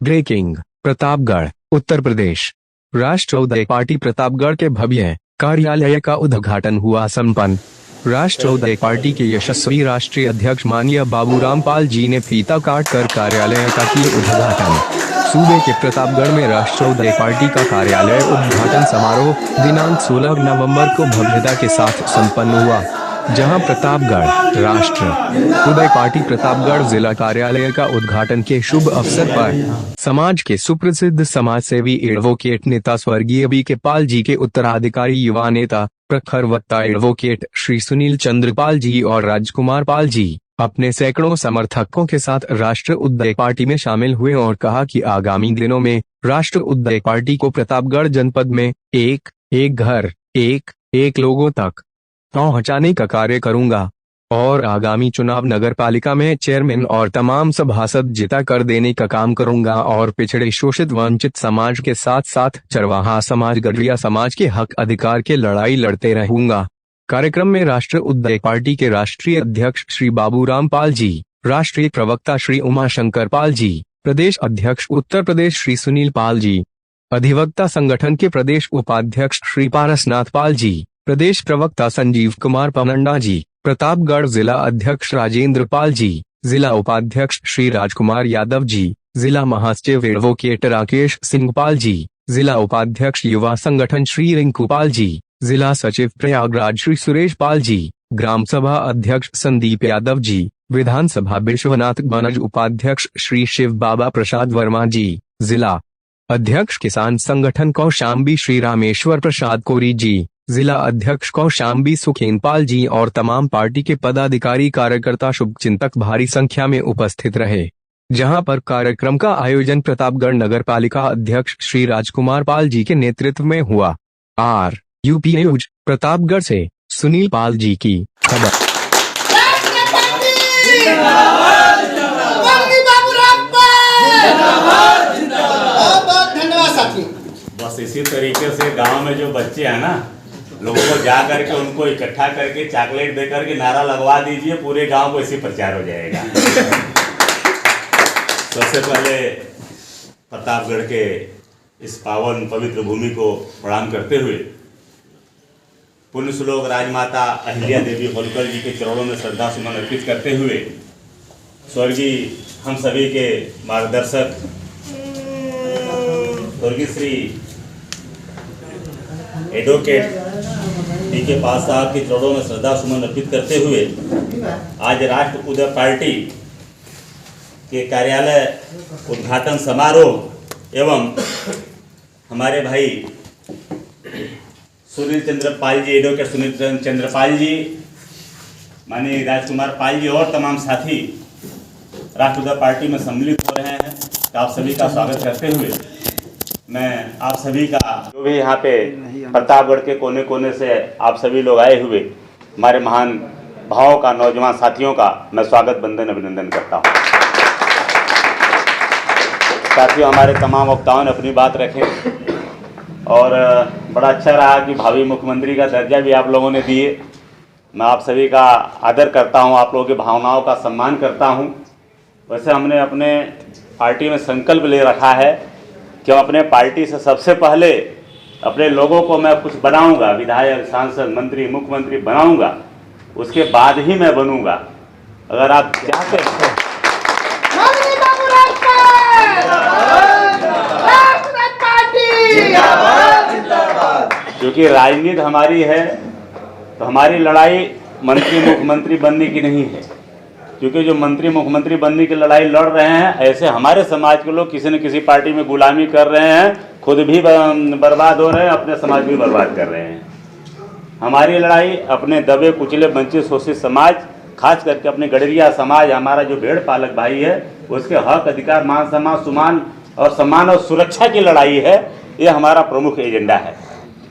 Breaking, Pratapgarh, Uttar Pradesh. राष्ट्रोदय party Pratapgarh के भव्य कार्यालय का उद्घाटन हुआ संपन्न। राष्ट्रोदय पार्टी के यशस्वी राष्ट्रीय अध्यक्ष माननीय बाबूराम पाल जी ने फीता काट कर कार्यालय का किया उद्घाटन। सूबे के प्रतापगढ़ में राष्ट्रोदय पार्टी का कार्यालय उद्घाटन समारोह दिनांक 16 नवंबर को भव्यता के साथ संपन्न हुआ, जहां प्रतापगढ़ राष्ट्र उदय पार्टी प्रतापगढ़ जिला कार्यालय का उद्घाटन के शुभ अवसर पर समाज के सुप्रसिद्ध समाजसेवी एडवोकेट नेता स्वर्गीय बी के पाल जी के उत्तराधिकारी युवा नेता प्रखर वक्ता एडवोकेट श्री सुनील चंद्र पाल जी और राजकुमार पाल जी अपने सैकड़ों समर्थकों के साथ राष्ट्र उदय पार्टी में शामिल हुए और कहा कि आगामी दिनों में राष्ट्र उदय पार्टी को प्रतापगढ़ जनपद में एक घर एक लोगों तक पहुंचाने का कार्य करूंगा और आगामी चुनाव नगरपालिका में चेयरमैन और तमाम सभासद जिता कर देने का काम करूंगा और पिछड़े शोषित वंचित समाज के साथ साथ चरवाहा समाज गढ़िया समाज के हक अधिकार के लड़ाई लड़ते रहूंगा। कार्यक्रम में राष्ट्र उदय पार्टी के राष्ट्रीय अध्यक्ष श्री बाबूराम पाल जी, राष्ट्रीय प्रवक्ता श्री उमाशंकर पाल जी, प्रदेश अध्यक्ष उत्तर प्रदेश श्री सुनील पाल जी, अधिवक्ता संगठन के प्रदेश उपाध्यक्ष श्री पारसनाथ पाल जी, प्रदेश प्रवक्ता संजीव कुमार पनंडा जी, प्रतापगढ़ जिला अध्यक्ष राजेंद्र पाल जी, जिला उपाध्यक्ष श्री राजकुमार यादव जी, जिला महासचिव एडवोकेट राकेश सिंह पाल जी, जिला उपाध्यक्ष युवा संगठन श्री रिंकू पाल जी, जिला सचिव प्रयागराज श्री सुरेश पाल जी, ग्राम सभा अध्यक्ष संदीप यादव जी, विधानसभा विश्वनाथ बनज उपाध्यक्ष श्री शिव बाबा प्रसाद वर्मा जी, जिला अध्यक्ष किसान संगठन कौशाम्बी श्री रामेश्वर प्रसाद कोरी जी, जिला अध्यक्ष कौशाम्बी सुखेन पाल जी और तमाम पार्टी के पदाधिकारी कार्यकर्ता शुभचिंतक भारी संख्या में उपस्थित रहे, जहां पर कार्यक्रम का आयोजन प्रतापगढ़ नगरपालिका अध्यक्ष श्री राजकुमार पाल जी के नेतृत्व में हुआ। RUP न्यूज प्रतापगढ़ से सुनील पाल जी की खबर। बस इसी तरीके से गांव में जो बच्चे हैं ना, लोगों को जा करके उनको इकट्ठा करके चॉकलेट दे करके नारा लगवा दीजिए, पूरे गांव को इसी प्रचार हो जाएगा। सबसे पहले प्रतापगढ़ के इस पावन पवित्र भूमि को प्रणाम करते हुए पुण्य श्लोक राजमाता अहिल्या देवी होलकर जी के चरणों में श्रद्धा सुमन अर्पित करते हुए स्वर्गीय हम सभी के मार्गदर्शक स्वर्गीय श्री एडवोकेट डी के पाल साहब के चरणों में श्रद्धा सुमन अर्पित करते हुए आज राष्ट्र उदय पार्टी के कार्यालय उद्घाटन समारोह एवं हमारे भाई सुनील चंद्र पाल जी, एडवोकेट सुनील चंद्र पाल जी, माननीय राजकुमार पाल जी और तमाम साथी राष्ट्र उदय पार्टी में सम्मिलित हो रहे हैं, तो आप सभी का स्वागत करते हुए मैं आप सभी का जो भी यहाँ पे प्रतापगढ़ के कोने कोने से आप सभी लोग आए हुए हमारे महान भावों का, नौजवान साथियों का मैं स्वागत बंदन अभिनंदन करता हूँ। साथियों, हमारे तमाम वक्ताओं ने अपनी बात रखें और बड़ा अच्छा रहा कि भावी मुख्यमंत्री का दर्जा भी आप लोगों ने दिए। मैं आप सभी का आदर करता हूँ, आप लोगों की भावनाओं का सम्मान करता हूँ। वैसे हमने अपने पार्टी में संकल्प ले रखा है कि हम अपने पार्टी से सबसे पहले अपने लोगों को मैं कुछ बनाऊंगा, विधायक, सांसद, मंत्री, मुख्यमंत्री बनाऊंगा, उसके बाद ही मैं बनूंगा। अगर आप चाहते हैं क्योंकि राजनीति हमारी है, तो हमारी लड़ाई मंत्री मुख्यमंत्री बनने की नहीं है, क्योंकि जो मंत्री मुख्यमंत्री बनने की लड़ाई लड़ रहे हैं, ऐसे हमारे समाज के लोग किसी न किसी पार्टी में गुलामी कर रहे हैं, खुद भी बर्बाद हो रहे हैं, अपने समाज भी बर्बाद कर रहे हैं। हमारी लड़ाई अपने दबे कुचले वंचित शोषित समाज, खास करके अपने गड़रिया समाज, हमारा जो भेड़ पालक भाई है, उसके हक अधिकार, मान सम्मान और सुरक्षा की लड़ाई है। ये हमारा प्रमुख एजेंडा है।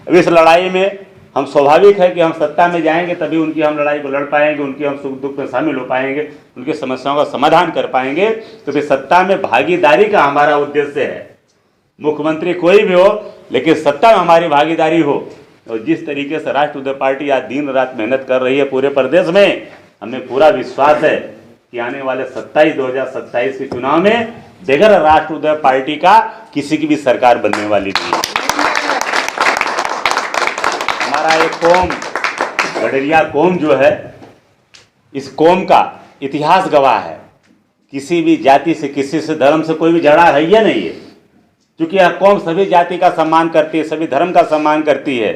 अब इस लड़ाई में हम स्वाभाविक है कि हम सत्ता में जाएंगे तभी उनकी हम लड़ाई को लड़ पाएंगे, उनकी हम सुख दुख में शामिल हो पाएंगे, उनकी समस्याओं का समाधान कर पाएंगे। तो फिर सत्ता में भागीदारी का हमारा उद्देश्य है। मुख्यमंत्री कोई भी हो, लेकिन सत्ता में हमारी भागीदारी हो। और जिस तरीके से राष्ट्र उदय पार्टी आज दिन रात मेहनत कर रही है पूरे प्रदेश में, हमें पूरा विश्वास है कि आने वाले 2027 के चुनाव में बगैर राष्ट्रोदय पार्टी का किसी की भी सरकार बनने वाली नहीं है। हमारा एक कौम, गडरिया कौम जो है, इस कौम का इतिहास गवाह है। किसी भी जाति से, किसी से, धर्म से कोई भी झगड़ा है या नहीं है, क्योंकि यह कौम सभी जाति का सम्मान करती है, सभी धर्म का सम्मान करती है।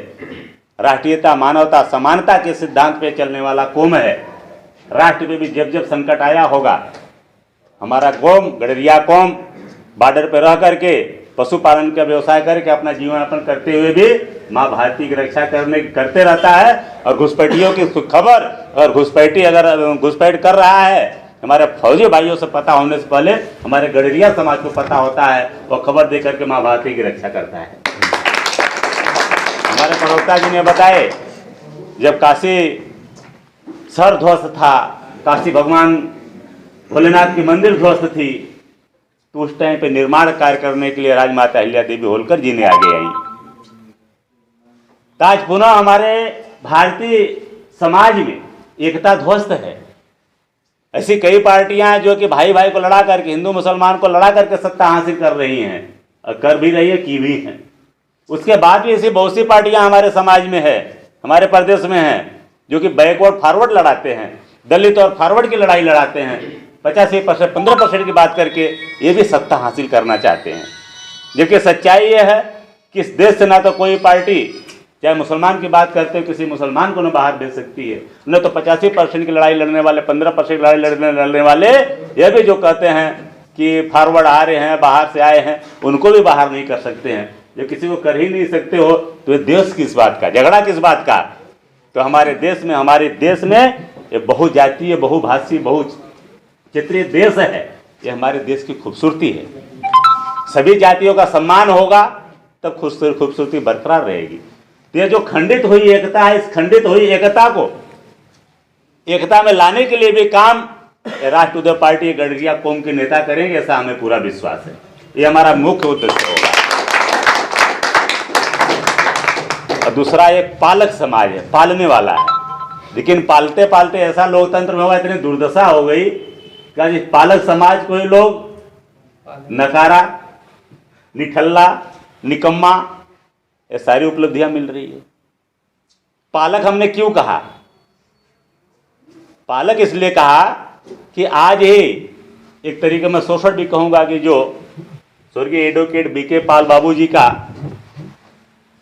राष्ट्रीयता, मानवता, समानता के सिद्धांत पे चलने वाला कौम है। राष्ट्र पे भी जब जब संकट आया होगा, हमारा कौम, गडरिया कौम, बॉर्डर पे रह करके पशुपालन का व्यवसाय करके अपना जीवन यापन करते हुए भी माँ भारती की रक्षा करते रहता है। और घुसपैठियों की खबर, और घुसपैठी अगर घुसपैठ कर रहा है, हमारे फौजी भाइयों से पता होने से पहले हमारे गडरिया समाज को पता होता है, वो खबर दे करके माँ भारती की रक्षा करता है। हमारे प्रवक्ता जी ने बताए, जब काशी शहर ध्वस्त था, काशी भगवान भोलेनाथ की मंदिर ध्वस्त थी, तो उस टाइम पे निर्माण कार्य करने के लिए राजमाता अहिल्या देवी होलकर जी ने आगे आई। तो आज पुनः हमारे भारतीय समाज में एकता ध्वस्त है। ऐसी कई पार्टियां हैं जो कि भाई भाई को लड़ा करके, हिंदू मुसलमान को लड़ा करके सत्ता हासिल कर रही हैं, और कर भी रही है, की भी हैं। उसके बाद भी ऐसी बहुत सी पार्टियां हमारे समाज में है, हमारे प्रदेश में हैं, जो कि बैकवर्ड फॉरवर्ड लड़ाते हैं, दलित और फॉरवर्ड की लड़ाई लड़ाते हैं। 85%, 15% की बात करके ये भी सत्ता हासिल करना चाहते हैं। जबकि सच्चाई ये है कि इस देश से ना तो कोई पार्टी, चाहे मुसलमान की बात करते हो, किसी मुसलमान को न बाहर भेज सकती है, न तो 85% की लड़ाई लड़ने वाले, 15% की लड़ाई लड़ने वाले ये भी जो कहते हैं कि फॉरवर्ड आ रहे हैं, बाहर से आए हैं, उनको भी बाहर नहीं कर सकते हैं। जब किसी को कर ही नहीं सकते हो तो ये देश किस बात का, झगड़ा किस बात का। तो हमारे देश में ये बहुजातीय, बहुभाषी, बहुक्षेत्रीय देश है। ये हमारे देश की खूबसूरती है। सभी जातियों का सम्मान होगा तब खूबसूरती बरकरार रहेगी। तो ये जो खंडित हुई एकता है, इस खंडित हुई एकता को एकता में लाने के लिए भी काम राष्ट्रोदय पार्टी गडरिया कौम के नेता करेंगे, ऐसा हमें पूरा विश्वास है। ये हमारा मुख्य उद्देश्य होगा। और दूसरा एक पालक समाज है, पालने वाला है। लेकिन पालते पालते ऐसा लोकतंत्र में हुआ, इतनी दुर्दशा हो गई कि आज पालक समाज को ही लोग नकारा, निठल्ला, निकम्मा, ये सारी उपलब्धियां मिल रही है। पालक हमने क्यों कहा? पालक इसलिए कहा कि आज ही एक तरीके में शोषण भी कहूंगा कि जो स्वर्गीय एडवोकेट बीके पाल बाबू जी का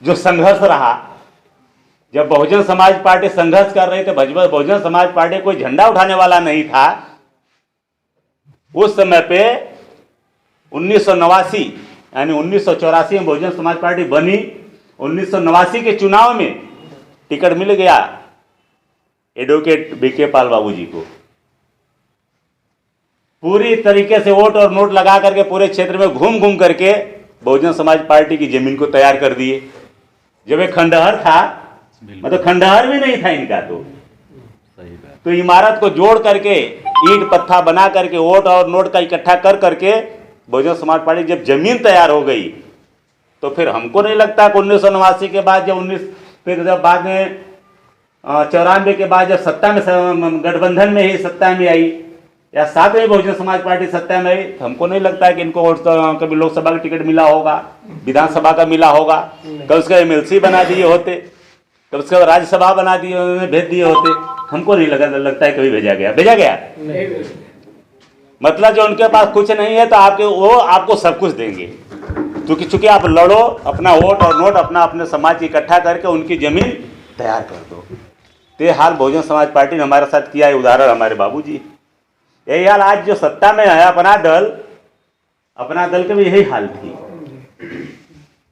जो संघर्ष रहा, जब बहुजन समाज पार्टी संघर्ष कर रही थी, बहुजन समाज पार्टी कोई झंडा उठाने वाला नहीं था। उस समय पे 1989 यानी 1984 में बहुजन समाज पार्टी बनी। 1989 के चुनाव में टिकट मिल गया एडवोकेट बीके पाल बाबू जी को। पूरी तरीके से वोट और नोट लगा करके पूरे क्षेत्र में घूम घूम करके बहुजन समाज पार्टी की जमीन को तैयार कर दिए। जब एक खंडहर था, मतलब खंडहर भी नहीं था इनका, तो इमारत को जोड़ करके ईंट पत्थर बना करके वोट और नोट का इकट्ठा कर करके बहुजन समाज पार्टी जब जमीन तैयार हो गई, तो फिर हमको नहीं लगता कि 1989 के बाद फिर जब बाद में 94 के बाद जब सत्ता में गठबंधन में ही सत्ता में आई, या साथ में बहुजन समाज पार्टी सत्ता में आई, तो हमको नहीं लगता कि इनको कभी लोकसभा का टिकट मिला होगा, विधानसभा का मिला होगा, कब उसका MLC बना दिए होते, कब उसका राज्यसभा बना दिए, उन्होंने भेज दिए होते। हमको नहीं लगता है कभी भेजा गया मतलब जो उनके पास कुछ नहीं है तो वो आपको सब कुछ देंगे, क्योंकि चूंकि आप लड़ो, अपना वोट और नोट अपने समाज इकट्ठा करके उनकी जमीन तैयार कर दो। तो ये हाल बहुजन समाज पार्टी ने हमारे साथ किया है। उदाहरण हमारे बाबूजी, यही हाल आज जो सत्ता में है अपना दल के भी यही हाल थी।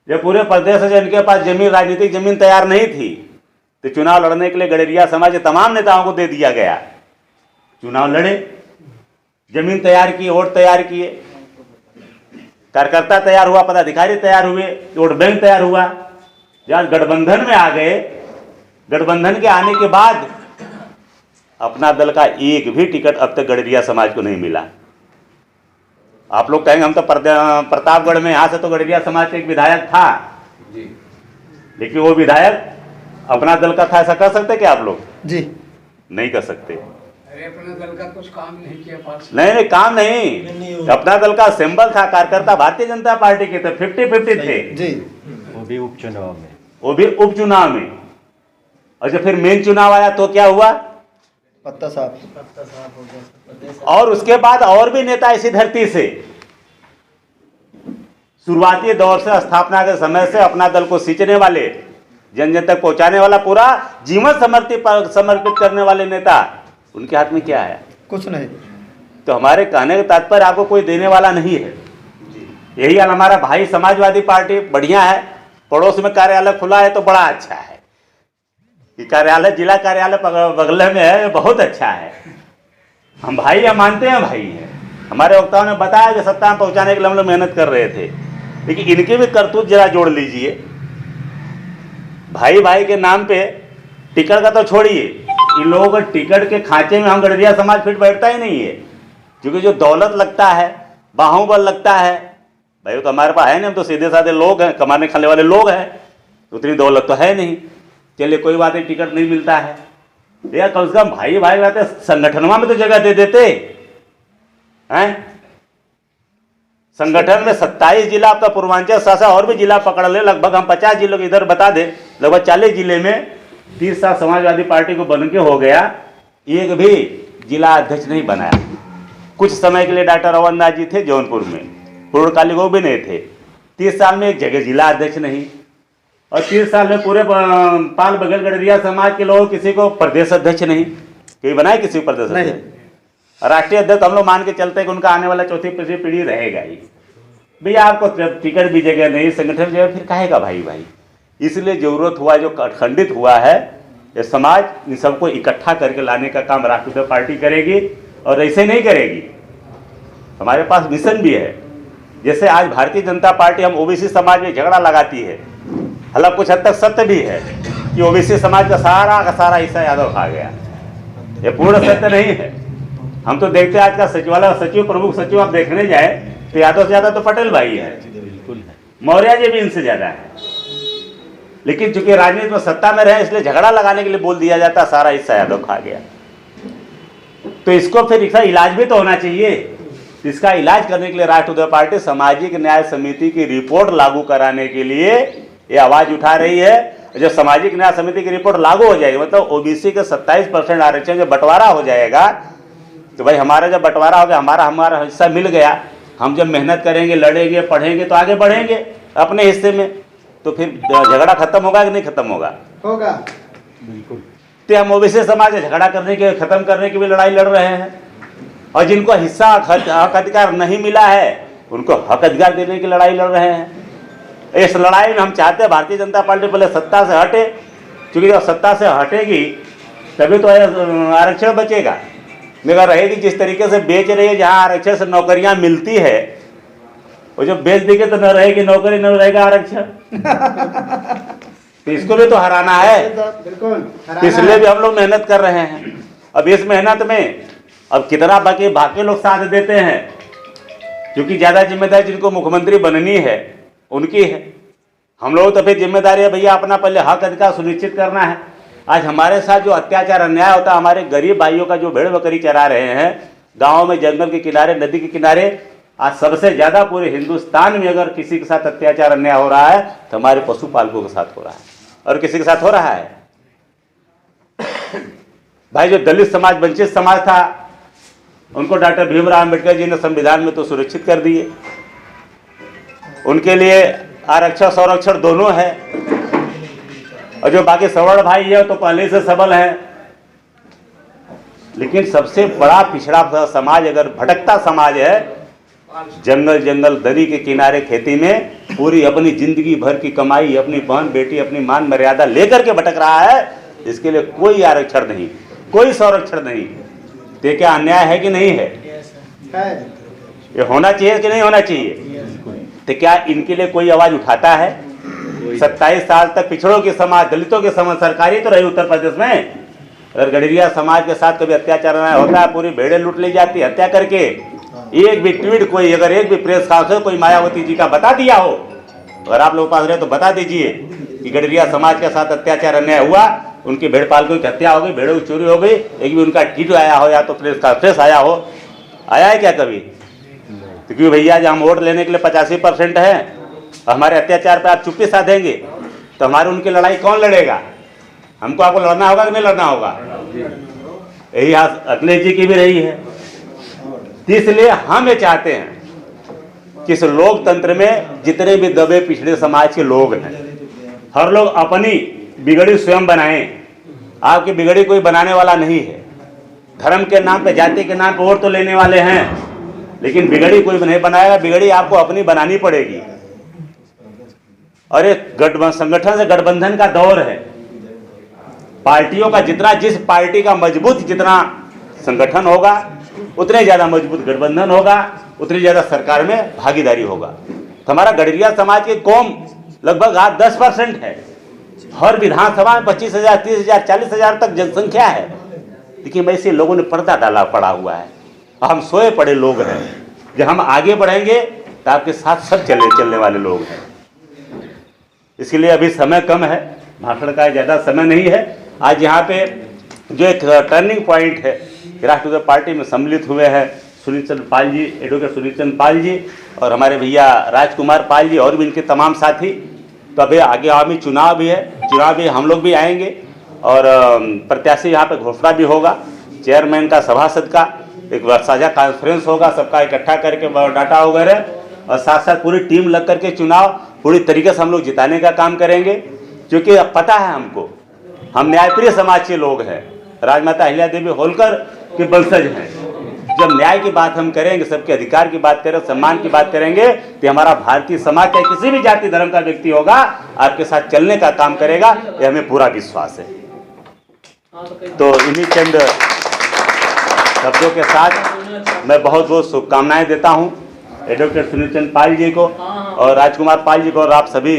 जब पूरे प्रदेश से जिनके पास जमीन, राजनीतिक जमीन तैयार नहीं थी, तो चुनाव लड़ने के लिए गडरिया समाज के तमाम नेताओं को दे दिया गया। चुनाव लड़े, जमीन तैयार की, वोट तैयार किए, कार्यकर्ता तैयार हुआ, पदाधिकारी तैयार हुए, वोट बैंक तैयार हुआ। जब गठबंधन में आ गए, गठबंधन के आने के बाद अपना दल का एक भी टिकट अब तक गडरिया समाज को नहीं मिला। आप लोग कहेंगे हम तो प्रतापगढ़ में, यहां से तो गडरिया समाज का एक विधायक था जी, लेकिन वो विधायक अपना दल का था, ऐसा कर सकते क्या आप लोग? जी नहीं कर सकते। अरे अपने दल का कुछ काम नहीं किया पार्षद। नहीं काम नहीं, अपना दल का सिंबल था, कार्यकर्ता भारतीय जनता पार्टी के थे, 50-50 थे जी। वो भी उपचुनाव में। और जब फिर मेन चुनाव आया तो क्या हुआ, पत्ता साफ। और उसके बाद और भी नेता इसी धरती से शुरुआती दौर से, स्थापना के समय से अपना दल को सींचने वाले, जन जन तक पहुंचाने वाला, पूरा जीवन समर्पित करने वाले नेता, उनके हाथ में क्या है, कुछ नहीं। तो हमारे कहने का तात्पर्य आपको कोई देने वाला नहीं है। यही हाल हमारा भाई समाजवादी पार्टी बढ़िया है, पड़ोस में कार्यालय खुला है तो बड़ा अच्छा है, ये कार्यालय जिला कार्यालय बगल में है, बहुत अच्छा है। हम भाई है, मानते हैं भाई है। हमारे वक्ताओं ने बताया कि सत्ता में पहुंचाने के लिए हम लोग मेहनत कर रहे थे, लेकिन इनकी भी करतूत जरा जोड़ लीजिए। भाई भाई के नाम पे टिकट का तो छोड़िए, इन लोगों को टिकट के खांचे में हम गडरिया समाज फिट बैठता ही नहीं है, क्योंकि जो दौलत लगता है, बाहुबल लगता है, भाई तो हमारे पास है नहीं, हम तो सीधे साधे लोग हैं, कमाने खाने वाले लोग हैं, उतनी दौलत तो है नहीं। चलिए कोई बात नहीं, टिकट नहीं मिलता है, या कम से कम भाई भाई रहते संगठनवा में तो जगह दे देते हैं। संगठन में 27 जिला, आपका पूर्वांचल शासन और भी जिला पकड़ ले, लगभग हम 50 जिलों के इधर बता दे, लगभग 40 जिले में 30 साल समाजवादी पार्टी को बन के हो गया, एक भी जिला अध्यक्ष नहीं बनाया। कुछ समय के लिए डॉक्टर अवंतनाथ जी थे जौनपुर में, पूर्णकालिक वो भी नहीं थे। 30 साल में एक जगह जिला अध्यक्ष नहीं, और 30 साल में पूरे पाल बगल गडरिया समाज के लोग किसी को प्रदेश अध्यक्ष नहीं, कोई बनाए किसी को प्रदेश अध्यक्ष। राष्ट्रीय अध्यक्ष हम लोग मान के चलते हैं कि उनका आने वाला चौथी पीढ़ी रहेगा ही। भैया आपको टिकट भी जगह नहीं, संगठन जगह, फिर काहेगा भाई भाई। इसलिए जरूरत हुआ, जो खंडित हुआ है ये समाज, इन सबको इकट्ठा करके लाने का काम राष्ट्रीय पार्टी करेगी, और ऐसे नहीं करेगी। हमारे पास मिशन भी है। जैसे आज भारतीय जनता पार्टी हम ओबीसी समाज में झगड़ा लगाती है, हालांकि कुछ हद तक सत्य भी है कि ओबीसी समाज का सारा हिस्सा यादव खा गया, ये पूर्ण सत्य नहीं है। हम तो देखते हैं आज का सचिवालय सचिव, प्रमुख सचिव आप देखने जाए तो यादव से ज्यादा तो पटेल भाई है, मौर्य जी भी इनसे ज्यादा है। लेकिन चूंकि राजनीति में सत्ता में रहे, इसलिए झगड़ा लगाने के लिए बोल दिया जाता, सारा हिस्सा यादव खा गया। तो इसको फिर इसका इलाज भी तो होना चाहिए। इसका इलाज करने के लिए राष्ट्रीय पार्टी सामाजिक न्याय समिति की रिपोर्ट लागू कराने के लिए ये आवाज उठा रही है। जब सामाजिक न्याय समिति की रिपोर्ट लागू हो जाएगी, मतलब ओबीसी के 27% आरक्षण जब बंटवारा हो जाएगा, तो भाई हमारा जब बंटवारा हो गया, हमारा हिस्सा मिल गया, हम जब मेहनत करेंगे, लड़ेंगे, पढ़ेंगे तो आगे बढ़ेंगे अपने हिस्से में, तो फिर झगड़ा खत्म होगा कि नहीं खत्म होगा? होगा, बिल्कुल। तो हम ओबीसी समाज से झगड़ा करने के, खत्म करने की भी लड़ाई लड़ रहे हैं, और जिनको हिस्सा हक अधिकार नहीं मिला है उनको हक अधिकार देने की लड़ाई लड़ रहे हैं। इस लड़ाई में हम चाहते हैं भारतीय जनता पार्टी पहले सत्ता से हटे, क्योंकि जब सत्ता से हटेगी तभी तो आरक्षण बचेगा। मगर रहेगी जिस तरीके से बेच रही है, जहाँ आरक्षण से नौकरियां मिलती है, वो जब बेच देंगे तो न रहेगी नौकरी, न रहेगा आरक्षण। तो इसको भी तो हराना है, इसलिए भी हम लोग मेहनत कर रहे हैं। अब इस मेहनत में अब कितना बाकी लोग साथ देते हैं, क्योंकि ज्यादा जिम्मेदारी जिनको मुख्यमंत्री बननी है उनकी है। हम लोग तो फिर जिम्मेदारी है भैया अपना पहले हक अधिकार सुनिश्चित करना है। आज हमारे साथ जो अत्याचार अन्याय होता है, हमारे गरीब भाइयों का जो भेड़ बकरी चरा रहे हैं गाँव में, जंगल के किनारे, नदी के किनारे, आज सबसे ज्यादा पूरे हिंदुस्तान में अगर किसी के साथ अत्याचार अन्याय हो रहा है तो हमारे पशुपालकों के साथ हो रहा है, और किसी के साथ हो रहा है। भाई जो दलित समाज, वंचित समाज था, उनको डॉक्टर भीमराव अम्बेडकर जी ने संविधान में तो सुरक्षित कर दिए, उनके लिए आरक्षण संरक्षण दोनों है। और जो बाकी सवर्ण भाई है तो पहले से सबल है। लेकिन सबसे बड़ा पिछड़ा समाज, अगर भटकता समाज है, जंगल जंगल दरी के किनारे खेती में पूरी अपनी जिंदगी भर की कमाई, अपनी बहन बेटी, अपनी मान मर्यादा लेकर के भटक रहा है, इसके लिए कोई आरक्षण नहीं, कोई संरक्षण नहीं। तो क्या अन्याय है कि नहीं है? ये होना चाहिए कि नहीं होना चाहिए? तो क्या इनके लिए कोई आवाज उठाता है? 27 साल तक पिछड़ों के समाज, दलितों के समाज सरकारी तो रही उत्तर प्रदेश में। अगर गडरिया समाज के साथ कभी अत्याचार होता है, पूरी भेड़ें लूट ली जाती है हत्या करके। एक भी ट्वीट कोई, अगर एक भी प्रेस काउंसिल कोई मायावती जी का बता दिया हो, अगर आप लोग पास रहे तो बता दीजिए कि गडरिया समाज के साथ अत्याचार अन्याय हुआ, उनकी भेड़ पालकों की हत्या हो गई, भेड़ों की चोरी हो गई, एक भी उनका ट्वीट आया हो या तो प्रेस कॉन्फ्रेंस आया हो, आया है क्या कभी? तो क्यों भैया, जब हम वोट लेने के लिए 85% है, हमारे अत्याचार पे आप चुप्पी साधेंगे तो हमारी उनकी लड़ाई कौन लड़ेगा? हमको आपको लड़ना होगा कि नहीं लड़ना होगा? यही अखिलेश जी की भी रही है। इसलिए हम ये चाहते हैं कि इस लोकतंत्र में जितने भी दबे पिछड़े समाज के लोग हैं, हर लोग अपनी बिगड़ी स्वयं बनाएं। आपकी बिगड़ी कोई बनाने वाला नहीं है। धर्म के नाम पे, जाति के नाम पे वोट तो लेने वाले हैं, लेकिन बिगड़ी कोई नहीं बनाएगा। बिगड़ी आपको अपनी बनानी पड़ेगी। और एक संगठन से गठबंधन का दौर है। पार्टियों का जितना, जिस पार्टी का मजबूत जितना संगठन होगा, उतने ज्यादा मजबूत गठबंधन होगा, उतनी ज्यादा सरकार में भागीदारी होगा। तो हमारा गड़रिया समाज की कौम लगभग आज 10% है। हर विधानसभा में 25,000, 30,000, 40,000 तक जनसंख्या है। लेकिन वैसे लोगों ने पर्दा डाला पड़ा हुआ है। हम सोए पड़े लोग हैं। जब हम आगे बढ़ेंगे तो आपके साथ सब चलने वाले लोग हैं। इसके लिए अभी समय कम है, भाषण का ज़्यादा समय नहीं है। आज यहाँ पे जो एक टर्निंग पॉइंट है, राष्ट्रीय पार्टी में सम्मिलित हुए हैं सुनील चंद्र पाल जी, एडवोकेट सुनील चंद्र पाल जी और हमारे भैया राजकुमार पाल जी और भी इनके तमाम साथी। तो अभी आगे आगामी चुनाव भी है, चुनाव भी हम लोग भी आएंगे और प्रत्याशी यहाँ पे घोषणा भी होगा। चेयरमैन का, सभासद का एक साझा कॉन्फ्रेंस होगा, सबका इकट्ठा करके बायोडाटा वगैरह, और साथ साथ पूरी टीम लग करके चुनाव पूरी तरीके से हम लोग जिताने का काम करेंगे। क्योंकि अब पता है हमको, हम न्यायप्रिय समाज के लोग हैं, राजमाता अहिल्या देवी होलकर के वंशज हैं। जब न्याय की बात हम करेंगे, सबके अधिकार की बात करें, सम्मान की बात करेंगे, तो हमारा भारतीय समाज चाहे किसी भी जाति धर्म का व्यक्ति होगा, आपके साथ चलने का काम करेगा, ये हमें पूरा विश्वास है। तो इन्हीं चंद शब्दों के साथ मैं बहुत बहुत शुभकामनाएं देता हूं एडवोकेट सुनील चंद्र पाल जी को और राजकुमार पाल जी को और आप सभी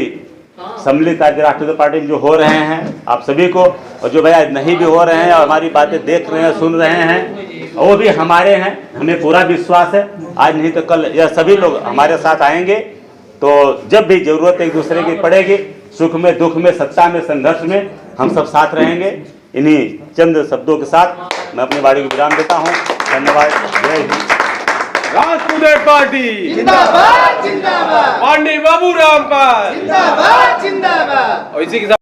सम्मिलित आज राष्ट्रीय पार्टी में जो हो रहे हैं आप सभी को, और जो भैया नहीं भी हो रहे हैं और हमारी बातें देख रहे हैं, सुन रहे हैं, वो भी हमारे हैं। हमें पूरा विश्वास है, आज नहीं तो कल यह सभी लोग हमारे साथ आएंगे। तो जब भी जरूरत एक दूसरे की पड़ेगी, सुख में, दुख में, सत्ता में, संघर्ष में, हम सब साथ रहेंगे। इन्हीं चंद शब्दों के साथ मैं अपनी वाणी को विराम देता हूँ। धन्यवाद। जय हिंद। राष्ट्रीय पार्टी जिंदाबाद जिंदाबाद, पांडे बाबू राम पाल जिंदाबाद जिंदाबाद। और इसी के साथ